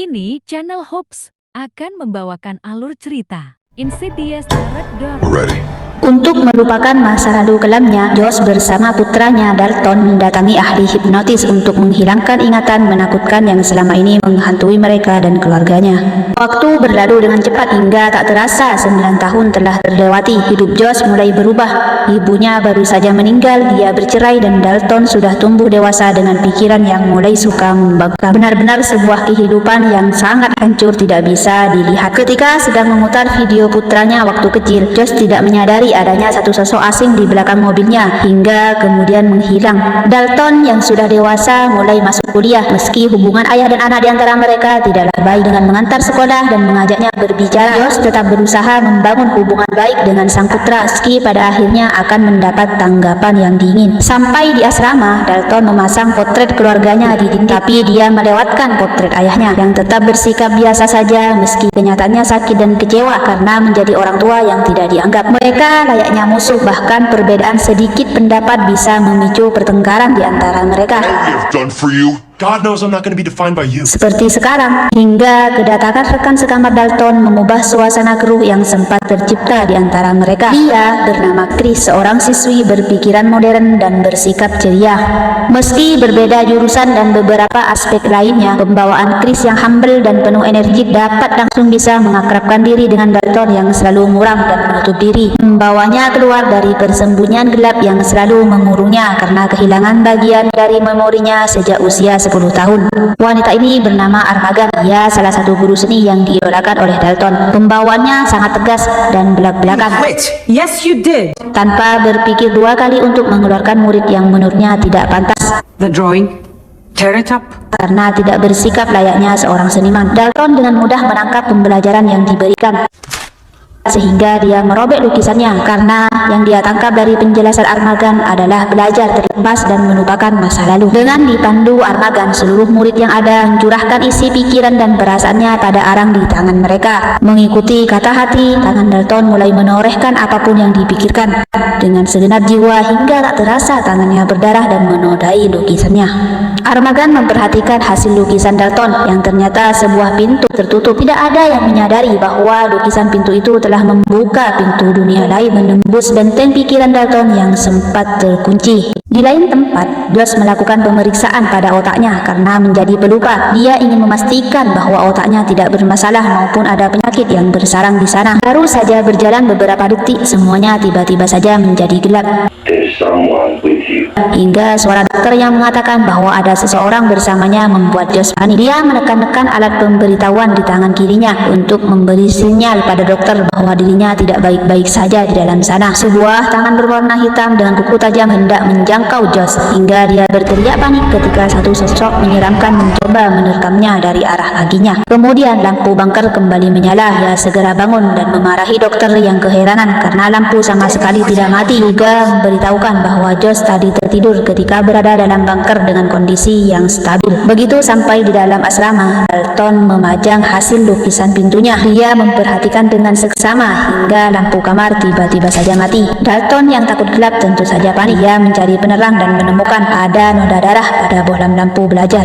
Kini, channel Hopes akan membawakan alur cerita Insidious Red Door. Ready. Untuk melupakan masa lalu kelamnya, Josh bersama putranya Dalton mendatangi ahli hipnotis untuk menghilangkan ingatan menakutkan yang selama ini menghantui mereka dan keluarganya. Waktu berlalu dengan cepat hingga tak terasa 9 tahun telah terlewati. Hidup Josh mulai berubah. Ibunya baru saja meninggal, dia bercerai dan Dalton sudah tumbuh dewasa dengan pikiran yang mulai suka membangkang. Benar-benar sebuah kehidupan yang sangat hancur tidak bisa dilihat. Ketika sedang memutar video putranya waktu kecil, Josh tidak menyadari adanya satu sosok asing di belakang mobilnya hingga kemudian menghilang. Dalton yang sudah dewasa mulai masuk kuliah, meski hubungan ayah dan anak di antara mereka tidaklah baik. Dengan mengantar sekolah dan mengajaknya berbicara, Josh tetap berusaha membangun hubungan baik dengan sang putra, meski pada akhirnya akan mendapat tanggapan yang dingin. Sampai di asrama, Dalton memasang potret keluarganya di dinding, tapi dia melewatkan potret ayahnya yang tetap bersikap biasa saja meski kenyataannya sakit dan kecewa karena menjadi orang tua yang tidak dianggap. Mereka layaknya musuh, bahkan perbedaan sedikit pendapat bisa memicu pertengkaran di antara mereka. I've done for you. God knows I'm not going to be defined by you. Seperti sekarang, hingga kedatangan rekan sekamar Dalton mengubah suasana keruh yang sempat tercipta di antara mereka. Dia bernama Chris, seorang siswi berpikiran modern dan bersikap ceria. Meski berbeda jurusan dan beberapa aspek lainnya, pembawaan Chris yang humble dan penuh energi dapat langsung bisa mengakrabkan diri dengan Dalton yang selalu muram dan menutup diri. Membawanya keluar dari persembunyian gelap yang selalu mengurungnya karena kehilangan bagian dari memorinya sejak usia 10 tahun. Wanita ini bernama Armagan. Dia salah satu guru seni yang diidolakan oleh Dalton. Pembawaannya sangat tegas dan belak-belakan. Wait, yes you did. Tanpa berpikir dua kali untuk mengeluarkan murid yang menurutnya tidak pantas The drawing. Tear it up. karena tidak bersikap layaknya seorang seniman. Dalton dengan mudah menangkap pembelajaran yang diberikan, sehingga dia merobek lukisannya karena yang dia tangkap dari penjelasan Armagan adalah belajar terlepas dan melupakan masa lalu. Dengan dipandu Armagan, seluruh murid yang ada mencurahkan isi pikiran dan perasaannya pada arang di tangan mereka. Mengikuti kata hati, tangan Dalton mulai menorehkan apapun yang dipikirkan dengan segenap jiwa hingga tak terasa tangannya berdarah dan menodai lukisannya. Armagan memperhatikan hasil lukisan Dalton yang ternyata sebuah pintu tertutup. Tidak ada yang menyadari bahwa lukisan pintu itu telah membuka pintu dunia lain, menembus benteng pikiran Dalton yang sempat terkunci. Di lain tempat, Josh melakukan pemeriksaan pada otaknya karena menjadi pelupa. Dia ingin memastikan bahwa otaknya tidak bermasalah maupun ada penyakit yang bersarang di sana. Baru saja berjalan beberapa detik, semuanya tiba-tiba saja menjadi gelap. There's someone with you. Hingga suara dokter yang mengatakan bahwa ada seseorang bersamanya membuat Josh panik. Dia menekan-nekan alat pemberitahuan di tangan kirinya untuk memberi sinyal pada dokter bahwa dirinya tidak baik-baik saja di dalam sana. Sebuah tangan berwarna hitam dengan kuku tajam hendak menjangkau Josh hingga dia berteriak panik ketika satu sosok menyeramkan mencoba menerkamnya dari arah kakinya. Kemudian lampu bunker kembali menyala. Dia segera bangun dan memarahi dokter yang keheranan karena lampu sama sekali tidak mati, juga memberitahukan bahwa Josh tadi tertidur ketika berada dalam bunker dengan kondisi yang stabil. Begitu sampai di dalam asrama, Dalton memajang hasil lukisan pintunya. Dia memperhatikan dengan seksama hingga lampu kamar tiba-tiba saja mati. Dalton yang takut gelap tentu saja panik. Dia mencari penerang dan menemukan ada noda darah pada bohlam lampu belajar.